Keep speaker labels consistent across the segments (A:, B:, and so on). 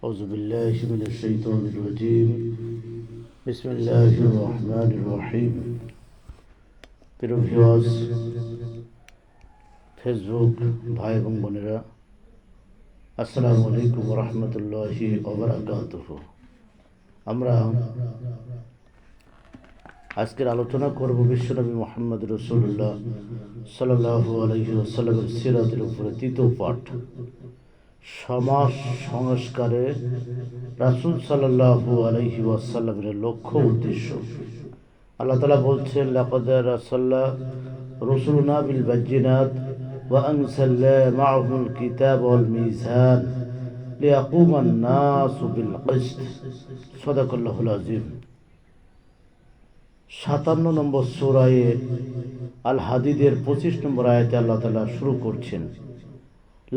A: أعوذ بالله من الشيطان الرجيم بسم الله الرحمن الرحيم প্রিয় viewers, Facebook ভাই এবং বোনেরা, আসসালামু আলাইকুম ওয়া রাহমাতুল্লাহি ওয়া বারাকাতুহু। আমরা আজকের আলোচনা করব বিশ্বনবী মুহাম্মদ রাসূলুল্লাহ সাল্লাল্লাহু আলাইহি ওয়াসাল্লামের সিরাতের উপরে তৃতীয় পাঠ, সমাজ সংস্কারে রাসূল সাল্লাল্লাহু আলাইহি ওয়াসাল্লামের লক্ষ্য উদ্দেশ্য। আল্লাহ তাআলা বলছেন, লাকাদ আরসালনা রুসুলানা বিল বায়্যিনাত ওয়া আনসালনা মা'হুল কিতাবা ওয়াল মিজান লিয়াকুমা আন-নাসু বিল কিসত। সাদাকাল্লাহুল আযীম। 57 নম্বর সূরা আল হাদীদের 25 নম্বর আয়াতে আল্লাহ তাআলা শুরু করছেন,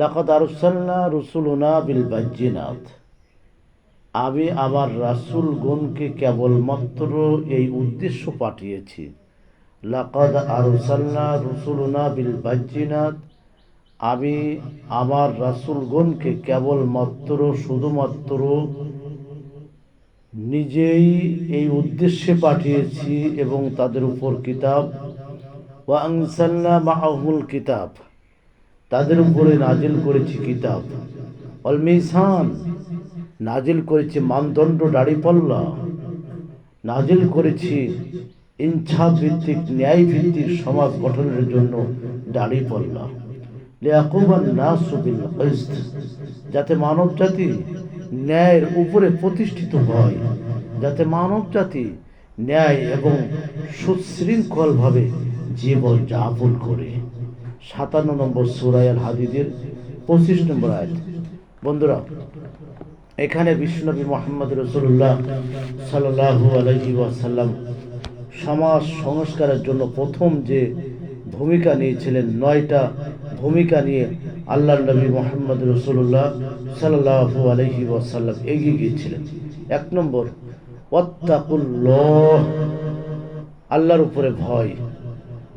A: লাকাদ আরসালনা রুসুলানা বিল বায়্যিনাত। আমি আমার রাসূলগণকে কেবলমাত্র এই উদ্দেশ্য পাঠিয়েছি। লাকাদ আরসালনা রুসুলানা বিল বায়্যিনাত, আমি আমার রাসূলগণকে কেবলমাত্র শুধুমাত্র নিজেই এই উদ্দেশ্যে পাঠিয়েছি এবং তাদের উপর কিতাব, ওয়া আনসালনা মা'হুল কিতাব, তাদের উপরে নাজিল করেছি কিতাব, অল মিজান, নাজিল করেছি মানদণ্ড দাড়িপাল্লা, নাজিল করেছি ইনসাফ ভিত্তিক ন্যায় ভিত্তিক সমাজ গঠনের জন্য দাড়িপাল্লা, লিয়াকুমান নাসু বিল কিসত, যাতে মানব জাতি ন্যায়ের উপরে প্রতিষ্ঠিত হয়, যাতে মানব জাতি ন্যায় এবং সুশৃঙ্খলভাবে জীবন যাপন করে। 57 নম্বর সূরা আল হাদীদের 25 নম্বর আয়াত। বন্ধুরা, এখানে বিশ্বনবী মুহাম্মদ রাসূলুল্লাহ সাল্লাল্লাহু আলাইহি ওয়াসাল্লাম সমাজ সংস্কারের জন্য প্রথম যে ভূমিকা নিয়েছিলেন, 9টা ভূমিকা নিয়ে আল্লাহর নবী মুহাম্মদ রাসূলুল্লাহ সাল্লাল্লাহু আলাইহি ওয়াসাল্লাম এগিয়ে গিয়েছিলেন। 1 নম্বর, ওয়াত্তাকুল্লাহ, আল্লাহর উপরে ভয়।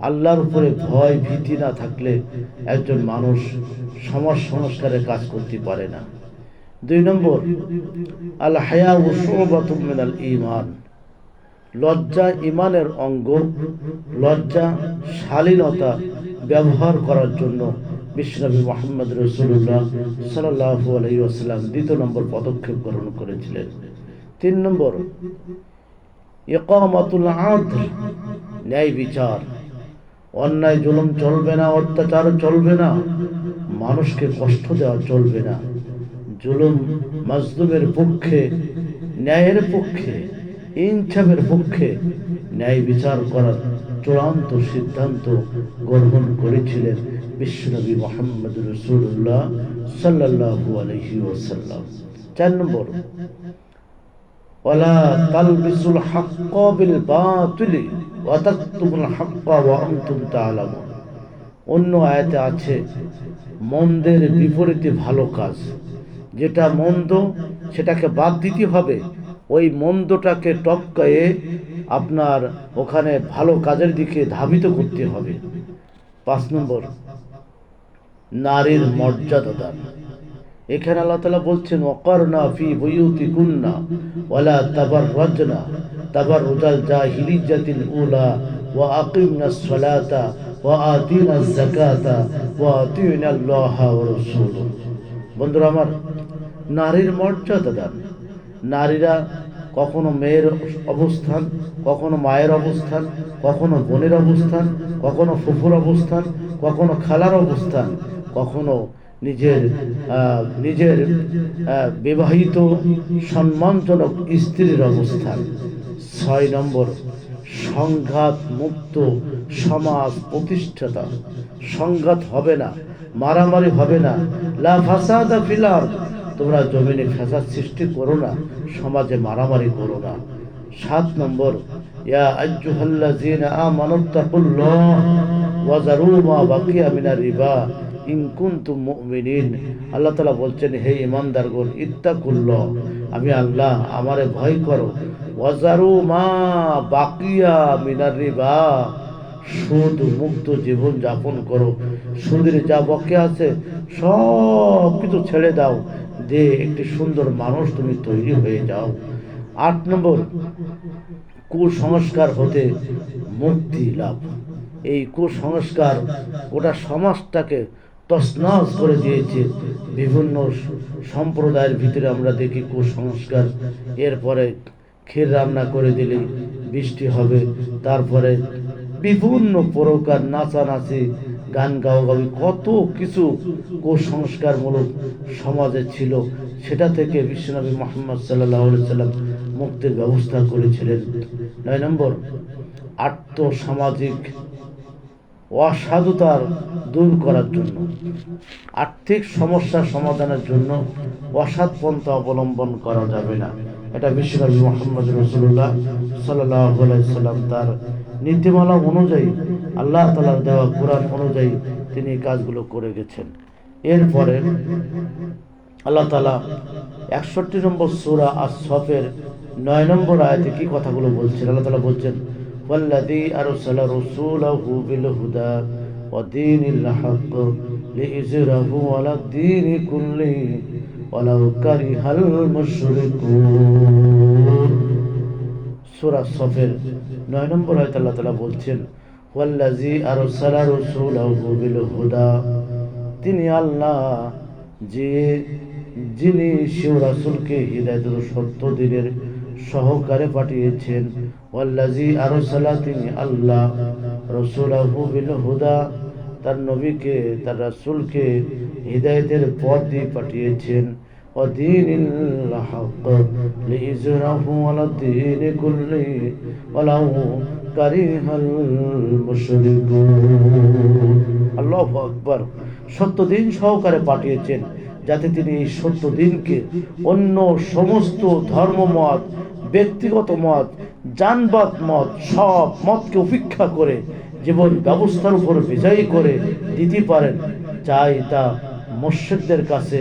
A: আল্লাহর উপরে ভয় ভীতি না থাকলে একজন মানুষ সমাজ সংস্কারের কাজ করতে পারে না। 2 নম্বর, আল হায়া শুবাতুম মিনাল ঈমান, লজ্জা ঈমানের অঙ্গ। লজ্জা শালীনতা ব্যবহার করার জন্য বিশ্বনবী মুহাম্মদ রাসূলুল্লাহ সাল্লাল্লাহু আলাইহি ওয়াসাল্লাম 2 নম্বর পদক্ষেপ গ্রহণ করেছিলেন। 3 নম্বর, ইকামাতুল আদল, ন্যায় বিচার। অন্যায় জুলুম চলবে না, অত্যাচার চলবে না, মানুষকে কষ্ট দেওয়া চলবে না। জুলুম মাজলুমের পক্ষে, ন্যায়ের পক্ষে, ইনসাফের পক্ষে ন্যায় বিচার করার চূড়ান্ত সিদ্ধান্ত গ্রহণ করেছিলেন বিশ্বনবী মুহাম্মদ রাসূলুল্লাহ সাল্লাল্লাহু আলাইহি ওয়াসাল্লাম। 4 নম্বর, ওয়ালা তালবিসুল হাক্কা বিল বাতিলি ওয়া তাকতুমুল হাক্কা ওয়া আনতুম তা'লামুন। অন্য আয়াতে আছে, মন্দের বিপরীতে ভালো কাজ। যেটা মন্দ সেটাকে বাদ দিতে হবে, ওই মন্দটাকে টপকায়ে আপনার ওখানে ভালো কাজের দিকে ধাবিত করতে হবে। 5 নম্বর, নারীর মর্যাদা দান। এখানে আল্লাহ তাআলা বলছেন, ওয়াকারনা ফি বুয়ুতিকুন্না ওয়ালা তাবাররাজনা তাবাররুজাল জাহিলিয়াতিল উলা ওয়া আকিমনাস সালাতা ওয়া আতিনাজ যাকাতা ওয়া আতিনাল্লাহা ওয়া রাসূলুহু। বন্ধুরা আমার, নারীর মর্যাদা দান। নারীরা কখনো মেয়ের অবস্থান, কখনো মায়ের অবস্থান, কখনো বোনের অবস্থান, কখনো ফুফুর অবস্থান, কখনো খালার অবস্থান, কখনো নিজের বিবাহিত সম্মানজনক স্ত্রীর অবস্থান। 6 নম্বর, সংঘাত মুক্ত সমাজ প্রতিষ্ঠাতা। সংঘাত হবে না, মারামারি হবে না। লা ফাসাদা ফিল আরদ, তোমরা জমিনে ফ্যাসাদ সৃষ্টি করো না, সমাজে মারামারি করো না। 7 নম্বর, ইয়া আইয়ুহাল্লাযীনা আমানুত্তাকুল্লাহ ওয়া যারু মা বাকিয়া মিনার রিবা ইন কুনতুম মুমিনিন। আল্লাহ তাআলা বলছেন, হে ঈমানদারগণ, ইত্তাকুল্লাহ, আমি আল্লাহ, আমারে ভয় করো। ওয়া যারু মা বাকিয়া মিনার রিবা, সুদ মুক্ত জীবন যাপন করো। সুদের যা বকে আছে সব কিছু ছেড়ে দাও, যে একটি সুন্দর মানুষ তুমি তৈরি হয়ে যাও। 8 নম্বর, কুসংস্কার হতে মুক্তি লাভ। এই কুসংস্কার গোটা সমাজটাকে তছনছ করে দিয়েছে। বিভিন্ন সম্প্রদায়ের ভিতরে আমরা দেখি কুসংস্কার। এরপরে ক্ষীর রান্না করে দিলেই বৃষ্টি হবে, তারপরে বিভিন্ন প্রকার নাচানাচি, গান গাওয়াগাওয়ি, কত কিছু কুসংস্কারমূলক সমাজে ছিল। সেটা থেকে বিশ্বনবী মুহাম্মদ সাল্লাল্লাহু আলাইহি সাল্লাম মুক্তির ব্যবস্থা করেছিলেন। 9 নম্বর, আর্থসামাজিক অসাধুতার দূর করার জন্য, আর্থিক সমস্যার সমাধানের জন্য অসৎ পন্থা অবলম্বন করা যাবে না। এটা বিশ্বনবী মুহাম্মদ রাসূলুল্লাহ সাল্লাল্লাহু আলাইহি সাল্লাম তার নীতিমালা অনুযায়ী, আল্লাহ তাআলার দেওয়া কোরআন অনুযায়ী তিনি এই কাজগুলো করে গেছেন। এরপরে আল্লাহ তাআলা 61 নম্বর সূরা আস-সফের 9 নম্বর আয়াতে কি কথাগুলো বলছেন? আল্লাহ তাআলা বলছেন, ওয়াল্লাযী আরসালা রাসূলাহু বিল হুদা ওয়া দীনিল হক লিইযহিরাহু আলাদ দীনি কুল্লিহি ওয়ালাউ কারিহাল মুশরিকুন। সূরা সফের 9 নম্বর আয়াতে আল্লাহ তাআলা বলছেন, ওয়াল্লাযী আরসালা রাসূলাহু বিল হুদা, তিনি আল্লাহ যিনি সেই রাসূলকে হিদায়াতের সত্য দিনের সহকারে পাঠিয়েছেন। ওয়াল্লাযী আরসালা, তিনি আল্লাহ, রাসূলাহু বিল হুদা, তার নবীকে, তার রাসূলকে হিদায়াতের পথ দিয়ে পাঠিয়েছেন। ওয়া দীনিল হক লিইযহিরাহু আলাদ দীনি কুল্লিহি ওয়ালাউ কারিহাল মুশরিকুন। আল্লাহু আকবার। সত্য দিন সহকারে পাঠিয়েছেন, যাতে তিনি এই সত্য দিনকে অন্য সমস্ত ধর্মমত, ব্যক্তিগত মত, জানবাদ মত, সব মতকে উপেক্ষা করে জীবন ব্যবস্থার উপর বিজয়ী করে দিতে পারেন। চাই তা মুশরিকদের কাছে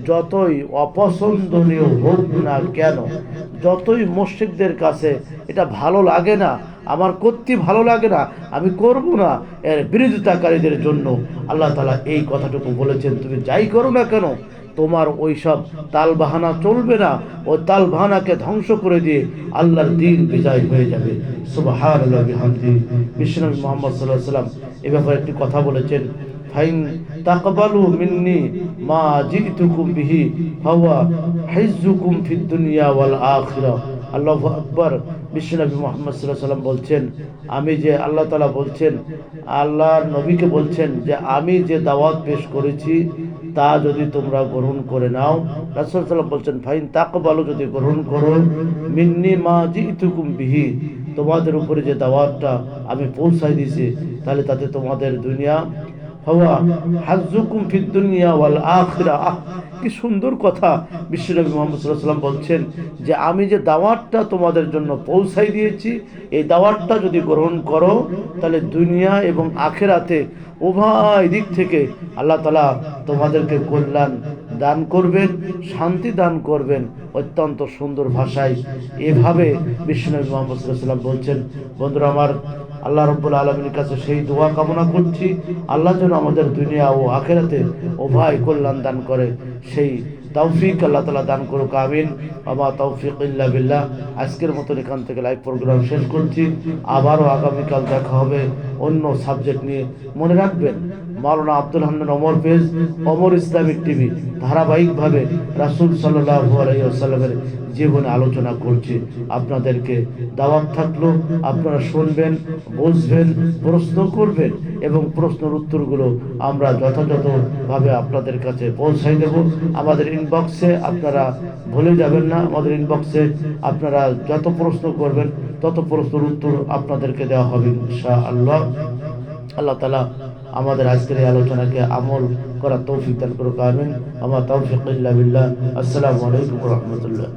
A: যতই অপছন্দনীয় হোক না কেন, যতই মুশরিকদের কাছে এটা ভালো লাগে না, আমার করতে ভালো লাগে না, আমি করব না, এর বিরোধিতাকারীদের জন্য আল্লাহ তাআলা এই কথাটুকু বলেছেন, তুমি যাই করো না কেন, তোমার ওই সব তালবাহানা চলবে না। ওই তালবাহানাকে ধ্বংস করে দিয়ে আল্লাহর দ্বীন বিজয় হয়ে যাবে। সুবহানাল্লাহি ওয়া বিহামদিহি। বিশ্বনবী মুহাম্মদ সাল্লাল্লাহু আলাইহি ওয়াসাল্লাম এ ব্যাপারে একটি কথা বলেছেন, ফাইন তাকবালু মিন্নি মা জিতুকুম বিহি ফাওয়া হিজ্জুকুম ফিদ দুনিয়া ওয়াল আখিরাহ। আল্লাহু আকবার। বিশ্বনবী মুহাম্মদ সাল্লাল্লাহু আলাইহি ওয়াসাল্লাম বলছেন, আমি যে, আল্লাহ তাআলা বলছেন, আল্লাহর নবীকে বলছেন যে আমি যে দাওয়াত পেশ করেছি তা যদি তোমরা গ্রহণ করে নাও, রাসূল সাল্লাল্লাহু আলাইহি ওয়াসাল্লাম বলছেন, ফাইন তাকবালু, যদি গ্রহণ করো, মিন্নি মা জিতুকুম বিহি, তোমাদের উপরে যে দাওয়াতটা আমি পৌঁছাই দিয়েছি, তাহলে তাতে তোমাদের দুনিয়া, হাওয়া হাজ্জুকুম ফিদ দুনিয়া ওয়াল আখিরাহ। কি সুন্দর কথা বিশ্বনবী মুহাম্মদ সাল্লাল্লাহু আলাইহি ওয়াসাল্লাম বলছেন যে আমি যে দাওয়াতটা তোমাদের জন্য পৌঁছাই দিয়েছি, এই দাওয়াতটা যদি গ্রহণ করো, তাহলে দুনিয়া এবং আখিরাতে উভয় দিক থেকে আল্লাহ তাআলা তোমাদেরকে কল্যাণ দান করবেন, শান্তি দান করবেন। অত্যন্ত সুন্দর ভাষায় এভাবে বিশ্বনবী মুহাম্মদ সাল্লাল্লাহু আলাইহি ওয়াসাল্লাম বলছেন। বন্ধুরা আমার, আল্লাহ রাব্বুল আলামিনের কাছে সেই দোয়া কামনা করছি, আল্লাহ যেন আমাদের দুনিয়া ও আখিরাতে উভয় কল্যাণ দান করে, সেই তৌফিক আল্লাহ তাআলা দান করুক। আমিন। আমা তৌফিক ইল্লা বিল্লাহ। আজকের মতন এখান থেকে লাইভ প্রোগ্রাম শেষ করছি। আবারও আগামীকাল দেখা হবে অন্য সাবজেক্ট নিয়ে। মনে রাখবেন, Maulana Abdul Hannan Omar page, Omar Islamic TV ধারাবাহিকভাবে রাসূল সাল্লাল্লাহু আলাইহি ওয়াসাল্লামের জীবনে আলোচনা করছি। আপনাদেরকে দাওয়াত থাকলো, আপনারা শুনবেন, বুঝবেন, প্রশ্ন করবেন এবং প্রশ্নের উত্তরগুলো আমরা যথাযথভাবে আপনাদের কাছে পৌঁছাই দেব। আমাদের ইনবক্সে আপনারা ভুলে যাবেন না, আমাদের ইনবক্সে আপনারা যত প্রশ্ন করবেন তত প্রশ্নের উত্তর আপনাদেরকে দেওয়া হবে ইনশাআল্লাহ। আল্লাহ তাআলা আমাদের আজকের এই আলোচনাকে আমল করার তৌফিক দান করুক। আমিন। আমা তৌফিক ইল্লা বিল্লাহ। আসসালামু আলাইকুম ওয়া রাহমাতুল্লাহ।